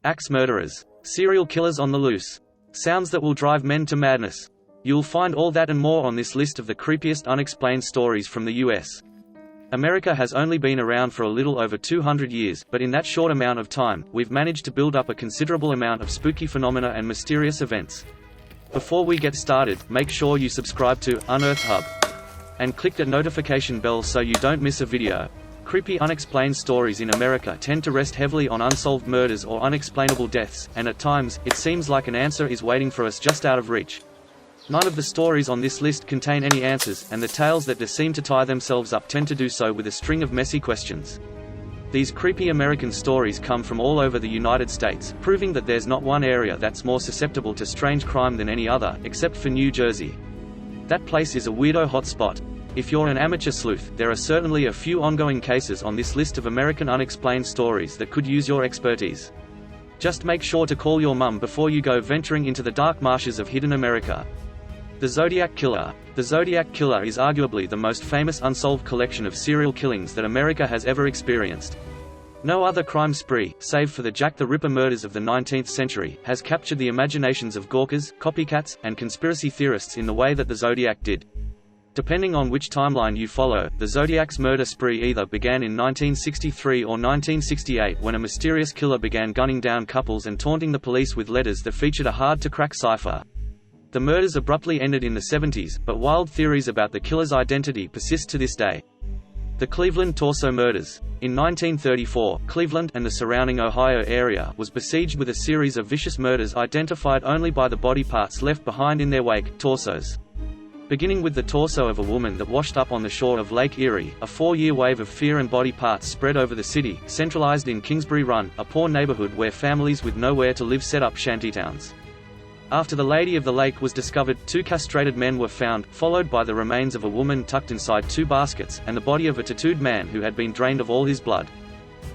Axe murderers. Serial killers on the loose. Sounds that will drive men to madness. You'll find all that and more on this list of the creepiest unexplained stories from the US. America has only been around for a little over 200 years, but in that short amount of time, we've managed to build up a considerable amount of spooky phenomena and mysterious events. Before we get started, make sure you subscribe to Unearthed Hub and click the notification bell so you don't miss a video. Creepy unexplained stories in America tend to rest heavily on unsolved murders or unexplainable deaths, and at times, it seems like an answer is waiting for us just out of reach. None of the stories on this list contain any answers, and the tales that do seem to tie themselves up tend to do so with a string of messy questions. These creepy American stories come from all over the United States, proving that there's not one area that's more susceptible to strange crime than any other, except for New Jersey. That place is a weirdo hotspot. If you're an amateur sleuth, there are certainly a few ongoing cases on this list of American unexplained stories that could use your expertise. Just make sure to call your mum before you go venturing into the dark marshes of hidden America. The Zodiac Killer. The Zodiac Killer is arguably the most famous unsolved collection of serial killings that America has ever experienced. No other crime spree, save for the Jack the Ripper murders of the 19th century, has captured the imaginations of gawkers, copycats, and conspiracy theorists in the way that the Zodiac did. Depending on which timeline you follow, the Zodiac's murder spree either began in 1963 or 1968 when a mysterious killer began gunning down couples and taunting the police with letters that featured a hard-to-crack cipher. The murders abruptly ended in the 70s, but wild theories about the killer's identity persist to this day. The Cleveland Torso Murders. In 1934, Cleveland and the surrounding Ohio area was besieged with a series of vicious murders identified only by the body parts left behind in their wake, torsos. Beginning with the torso of a woman that washed up on the shore of Lake Erie, a 4-year wave of fear and body parts spread over the city, centralized in Kingsbury Run, a poor neighborhood where families with nowhere to live set up shantytowns. After the Lady of the Lake was discovered, 2 castrated men were found, followed by the remains of a woman tucked inside 2 baskets, and the body of a tattooed man who had been drained of all his blood.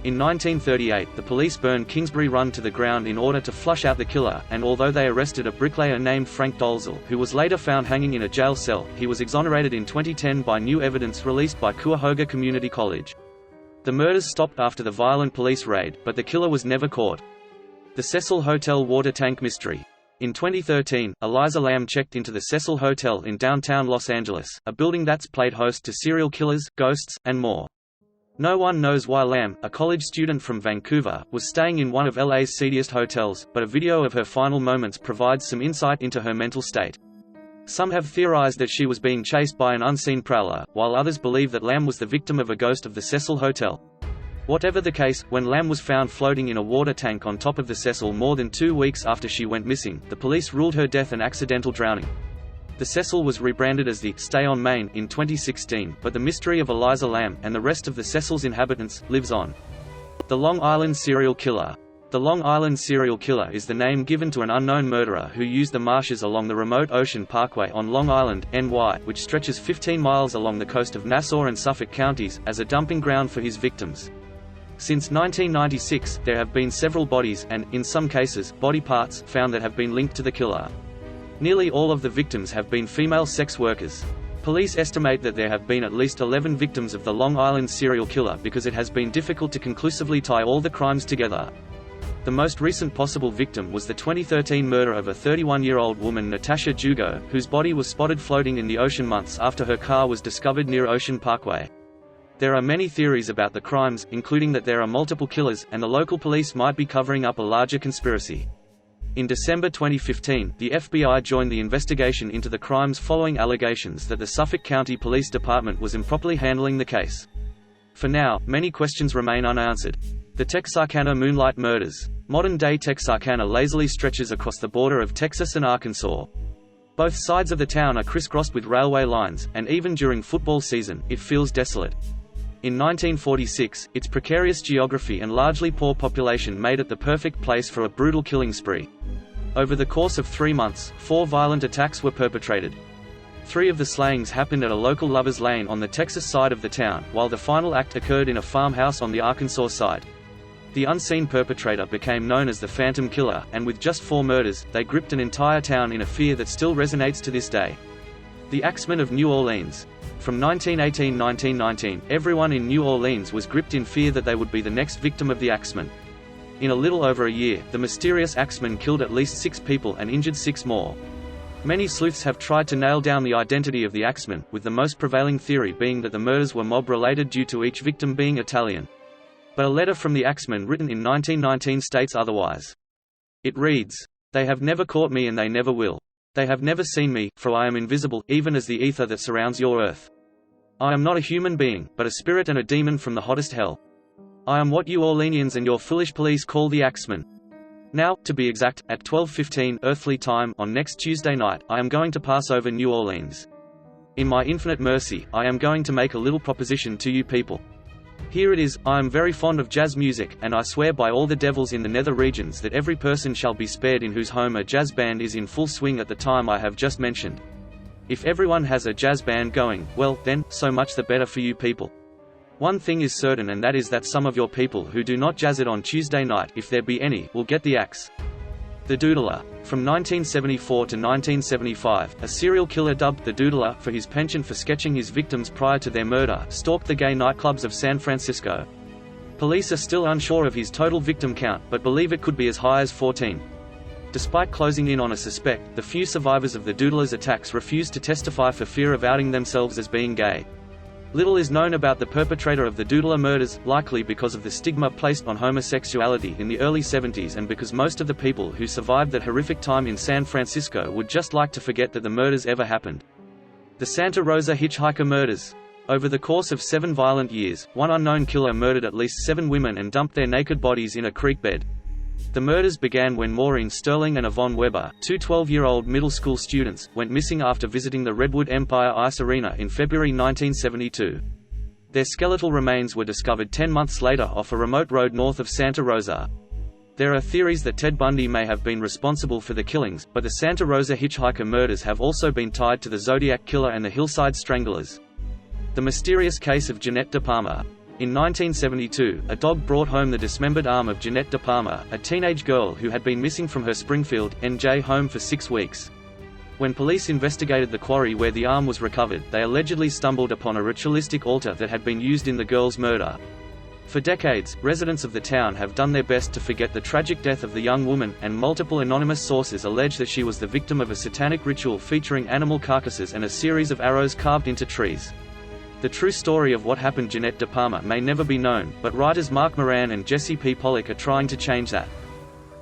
In 1938, the police burned Kingsbury Run to the ground in order to flush out the killer, and although they arrested a bricklayer named Frank Dolezal, who was later found hanging in a jail cell, he was exonerated in 2010 by new evidence released by Cuyahoga Community College. The murders stopped after the violent police raid, but the killer was never caught. The Cecil Hotel Water Tank Mystery. In 2013, Eliza Lamb checked into the Cecil Hotel in downtown Los Angeles, a building that's played host to serial killers, ghosts, and more. No one knows why Lamb, a college student from Vancouver, was staying in one of LA's seediest hotels, but a video of her final moments provides some insight into her mental state. Some have theorized that she was being chased by an unseen prowler, while others believe that Lamb was the victim of a ghost of the Cecil Hotel. Whatever the case, when Lamb was found floating in a water tank on top of the Cecil more than 2 weeks after she went missing, the police ruled her death an accidental drowning. The Cecil was rebranded as the Stay on Main in 2016, but the mystery of Eliza Lamb, and the rest of the Cecil's inhabitants, lives on. The Long Island Serial Killer. The Long Island Serial Killer is the name given to an unknown murderer who used the marshes along the remote Ocean Parkway on Long Island, NY, which stretches 15 miles along the coast of Nassau and Suffolk counties, as a dumping ground for his victims. Since 1996, there have been several bodies and, in some cases, body parts found that have been linked to the killer. Nearly all of the victims have been female sex workers. Police estimate that there have been at least 11 victims of the Long Island serial killer because it has been difficult to conclusively tie all the crimes together. The most recent possible victim was the 2013 murder of a 31-year-old woman, Natasha Jugo, whose body was spotted floating in the ocean months after her car was discovered near Ocean Parkway. There are many theories about the crimes, including that there are multiple killers, and the local police might be covering up a larger conspiracy. In December 2015, the FBI joined the investigation into the crimes following allegations that the Suffolk County Police Department was improperly handling the case. For now, many questions remain unanswered. The Texarkana Moonlight Murders. Modern-day Texarkana lazily stretches across the border of Texas and Arkansas. Both sides of the town are crisscrossed with railway lines, and even during football season, it feels desolate. In 1946, its precarious geography and largely poor population made it the perfect place for a brutal killing spree. Over the course of 3 months, 4 violent attacks were perpetrated. 3 of the slayings happened at a local lover's lane on the Texas side of the town, while the final act occurred in a farmhouse on the Arkansas side. The unseen perpetrator became known as the Phantom Killer, and with just 4 murders, they gripped an entire town in a fear that still resonates to this day. The Axemen of New Orleans. From 1918–1919, everyone in New Orleans was gripped in fear that they would be the next victim of the Axemen. In a little over a year, the mysterious axeman killed at least 6 people and injured 6 more. Many sleuths have tried to nail down the identity of the axeman, with the most prevailing theory being that the murders were mob-related due to each victim being Italian. But a letter from the axeman written in 1919 states otherwise. It reads, "They have never caught me and they never will. They have never seen me, for I am invisible, even as the ether that surrounds your earth. I am not a human being, but a spirit and a demon from the hottest hell. I am what you Orleanians and your foolish police call the axeman. Now, to be exact, at 12:15 earthly time on next Tuesday night, I am going to pass over New Orleans. In my infinite mercy, I am going to make a little proposition to you people. Here it is. I am very fond of jazz music, and I swear by all the devils in the nether regions that every person shall be spared in whose home a jazz band is in full swing at the time I have just mentioned. If everyone has a jazz band going, well, then, so much the better for you people. One thing is certain, and that is that some of your people who do not jazz it on Tuesday night, if there be any, will get the axe." The Doodler. From 1974 to 1975, a serial killer dubbed the Doodler, for his penchant for sketching his victims prior to their murder, stalked the gay nightclubs of San Francisco. Police are still unsure of his total victim count, but believe it could be as high as 14. Despite closing in on a suspect, the few survivors of the Doodler's attacks refused to testify for fear of outing themselves as being gay. Little is known about the perpetrator of the Doodler murders, likely because of the stigma placed on homosexuality in the early 70s and because most of the people who survived that horrific time in San Francisco would just like to forget that the murders ever happened. The Santa Rosa hitchhiker murders. Over the course of 7 violent years, one unknown killer murdered at least 7 women and dumped their naked bodies in a creek bed. The murders began when Maureen Sterling and Yvonne Weber, 2 12-year-old middle school students, went missing after visiting the Redwood Empire Ice Arena in February 1972. Their skeletal remains were discovered 10 months later off a remote road north of Santa Rosa. There are theories that Ted Bundy may have been responsible for the killings, but the Santa Rosa hitchhiker murders have also been tied to the Zodiac Killer and the Hillside Stranglers. The mysterious case of Jeanette De Palma. In 1972, a dog brought home the dismembered arm of Jeanette De Palma, a teenage girl who had been missing from her Springfield, NJ home for 6 weeks. When police investigated the quarry where the arm was recovered, they allegedly stumbled upon a ritualistic altar that had been used in the girl's murder. For decades, residents of the town have done their best to forget the tragic death of the young woman, and multiple anonymous sources allege that she was the victim of a satanic ritual featuring animal carcasses and a series of arrows carved into trees. The true story of what happened to Jeanette De Palma may never be known, but writers Mark Moran and Jesse P. Pollock are trying to change that.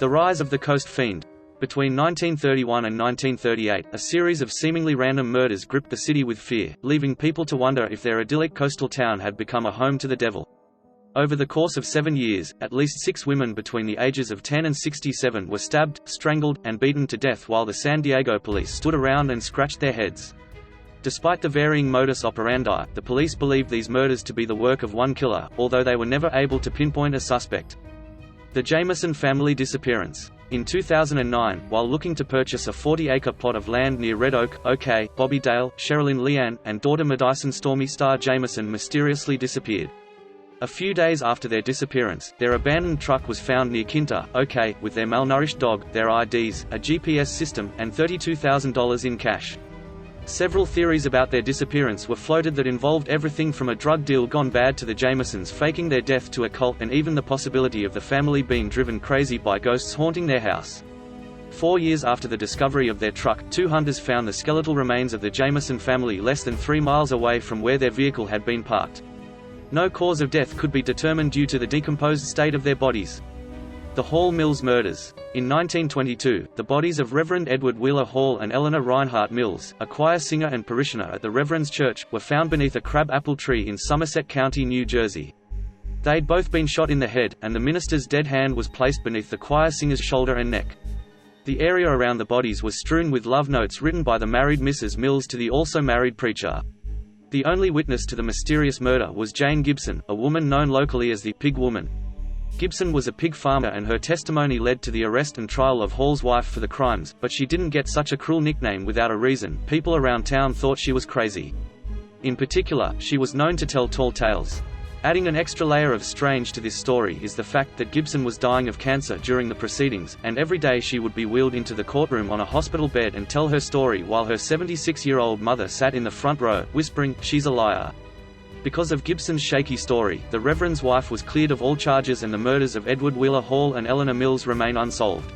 The rise of the Coast Fiend. Between 1931 and 1938, a series of seemingly random murders gripped the city with fear, leaving people to wonder if their idyllic coastal town had become a home to the devil. Over the course of 7 years, at least 6 women between the ages of 10 and 67 were stabbed, strangled, and beaten to death while the San Diego police stood around and scratched their heads. Despite the varying modus operandi, the police believed these murders to be the work of one killer, although they were never able to pinpoint a suspect. The Jameson family disappearance. In 2009, while looking to purchase a 40-acre plot of land near Red Oak, OK, Bobby Dale, Sherilyn Leanne, and daughter Madison Stormy Star Jameson mysteriously disappeared. A few days after their disappearance, their abandoned truck was found near Kinta, OK, with their malnourished dog, their IDs, a GPS system, and $32,000 in cash. Several theories about their disappearance were floated that involved everything from a drug deal gone bad to the Jamesons faking their death to a cult, and even the possibility of the family being driven crazy by ghosts haunting their house. 4 years after the discovery of their truck, 2 hunters found the skeletal remains of the Jameson family less than 3 miles away from where their vehicle had been parked. No cause of death could be determined due to the decomposed state of their bodies. The Hall Mills murders. In 1922, the bodies of Reverend Edward Wheeler Hall and Eleanor Reinhardt Mills, a choir singer and parishioner at the Reverend's Church, were found beneath a crab apple tree in Somerset County, New Jersey. They'd both been shot in the head, and the minister's dead hand was placed beneath the choir singer's shoulder and neck. The area around the bodies was strewn with love notes written by the married Mrs. Mills to the also married preacher. The only witness to the mysterious murder was Jane Gibson, a woman known locally as the Pig Woman. Gibson was a pig farmer, and her testimony led to the arrest and trial of Hall's wife for the crimes, but she didn't get such a cruel nickname without a reason. People around town thought she was crazy. In particular, she was known to tell tall tales. Adding an extra layer of strange to this story is the fact that Gibson was dying of cancer during the proceedings, and every day she would be wheeled into the courtroom on a hospital bed and tell her story while her 76-year-old mother sat in the front row, whispering, "She's a liar." Because of Gibson's shaky story, the Reverend's wife was cleared of all charges and the murders of Edward Wheeler Hall and Eleanor Mills remain unsolved.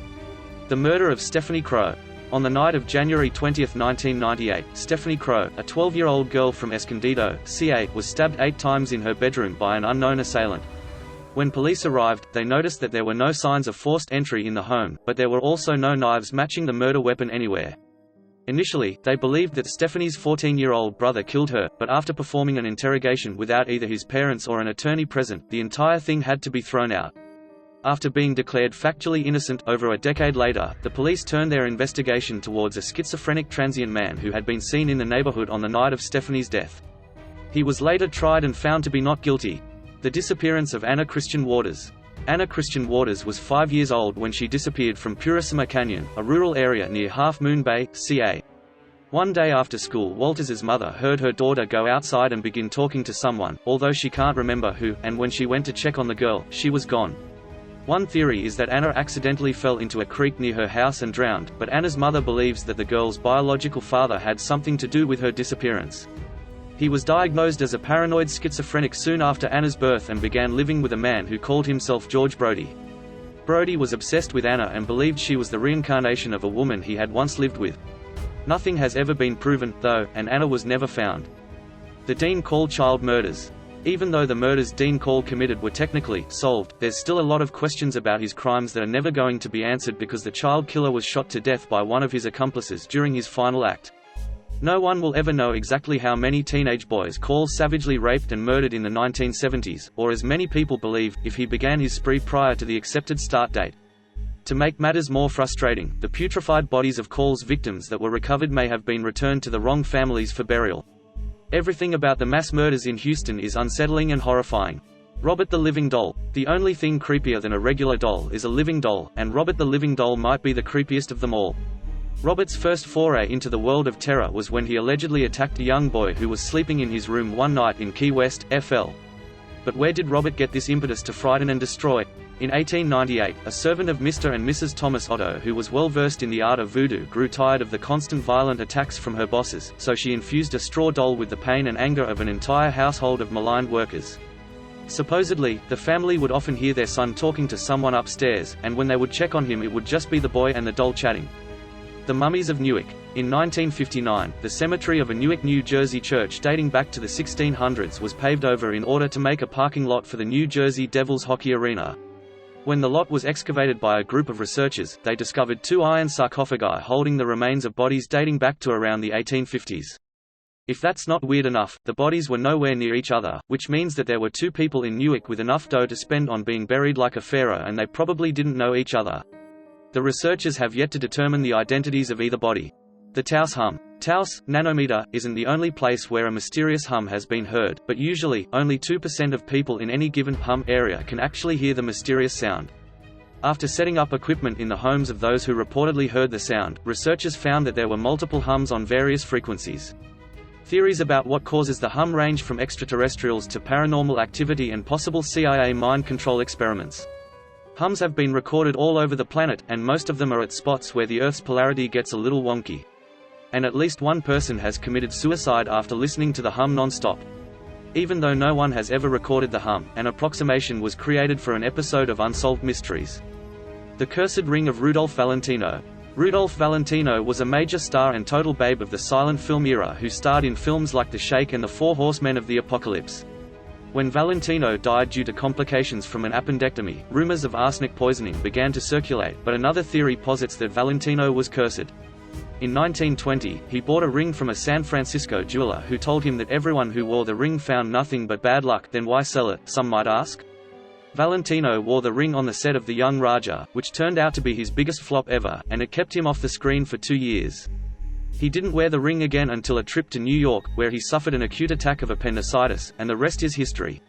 The murder of Stephanie Crow. On the night of January 20, 1998, Stephanie Crow, a 12-year-old girl from Escondido, CA, was stabbed 8 times in her bedroom by an unknown assailant. When police arrived, they noticed that there were no signs of forced entry in the home, but there were also no knives matching the murder weapon anywhere. Initially, they believed that Stephanie's 14-year-old brother killed her, but after performing an interrogation without either his parents or an attorney present, the entire thing had to be thrown out. After being declared factually innocent over a decade later, the police turned their investigation towards a schizophrenic transient man who had been seen in the neighborhood on the night of Stephanie's death. He was later tried and found to be not guilty. The disappearance of Anna Christian Waters. Anna Christian Waters was 5 years old when she disappeared from Purisima Canyon, a rural area near Half Moon Bay, CA. One day after school, Walters's mother heard her daughter go outside and begin talking to someone, although she can't remember who, and when she went to check on the girl, she was gone. One theory is that Anna accidentally fell into a creek near her house and drowned, but Anna's mother believes that the girl's biological father had something to do with her disappearance. He was diagnosed as a paranoid schizophrenic soon after Anna's birth and began living with a man who called himself George Brody. Brody was obsessed with Anna and believed she was the reincarnation of a woman he had once lived with. Nothing has ever been proven, though, and Anna was never found. The Dean Call child murders. Even though the murders Dean Call committed were technically solved, there's still a lot of questions about his crimes that are never going to be answered because the child killer was shot to death by one of his accomplices during his final act. No one will ever know exactly how many teenage boys Call savagely raped and murdered in the 1970s, or as many people believe, if he began his spree prior to the accepted start date. To make matters more frustrating, the putrefied bodies of Call's victims that were recovered may have been returned to the wrong families for burial. Everything about the mass murders in Houston is unsettling and horrifying. Robert the Living Doll. The only thing creepier than a regular doll is a living doll, and Robert the Living Doll might be the creepiest of them all. Robert's first foray into the world of terror was when he allegedly attacked a young boy who was sleeping in his room one night in Key West, FL. But where did Robert get this impetus to frighten and destroy? In 1898, a servant of Mr. and Mrs. Thomas Otto who was well versed in the art of voodoo grew tired of the constant violent attacks from her bosses, so she infused a straw doll with the pain and anger of an entire household of maligned workers. Supposedly, the family would often hear their son talking to someone upstairs, and when they would check on him it would just be the boy and the doll chatting. The Mummies of Newark. In 1959, the cemetery of a Newark, New Jersey church dating back to the 1600s was paved over in order to make a parking lot for the New Jersey Devils hockey arena. When the lot was excavated by a group of researchers, they discovered 2 iron sarcophagi holding the remains of bodies dating back to around the 1850s. If that's not weird enough, the bodies were nowhere near each other, which means that there were 2 people in Newark with enough dough to spend on being buried like a pharaoh, and they probably didn't know each other. The researchers have yet to determine the identities of either body. The Taos hum. Taos, nanometer, isn't the only place where a mysterious hum has been heard, but usually, only 2% of people in any given hum area can actually hear the mysterious sound. After setting up equipment in the homes of those who reportedly heard the sound, researchers found that there were multiple hums on various frequencies. Theories about what causes the hum range from extraterrestrials to paranormal activity and possible CIA mind control experiments. Hums have been recorded all over the planet, and most of them are at spots where the Earth's polarity gets a little wonky. And at least one person has committed suicide after listening to the hum non-stop. Even though no one has ever recorded the hum, an approximation was created for an episode of Unsolved Mysteries. The Cursed Ring of Rudolph Valentino. Rudolph Valentino was a major star and total babe of the silent film era who starred in films like The Shake and The Four Horsemen of the Apocalypse. When Valentino died due to complications from an appendectomy, rumors of arsenic poisoning began to circulate, but another theory posits that Valentino was cursed. In 1920, he bought a ring from a San Francisco jeweler who told him that everyone who wore the ring found nothing but bad luck. Then why sell it, some might ask? Valentino wore the ring on the set of The Young Raja, which turned out to be his biggest flop ever, and it kept him off the screen for 2 years. He didn't wear the ring again until a trip to New York, where he suffered an acute attack of appendicitis, and the rest is history.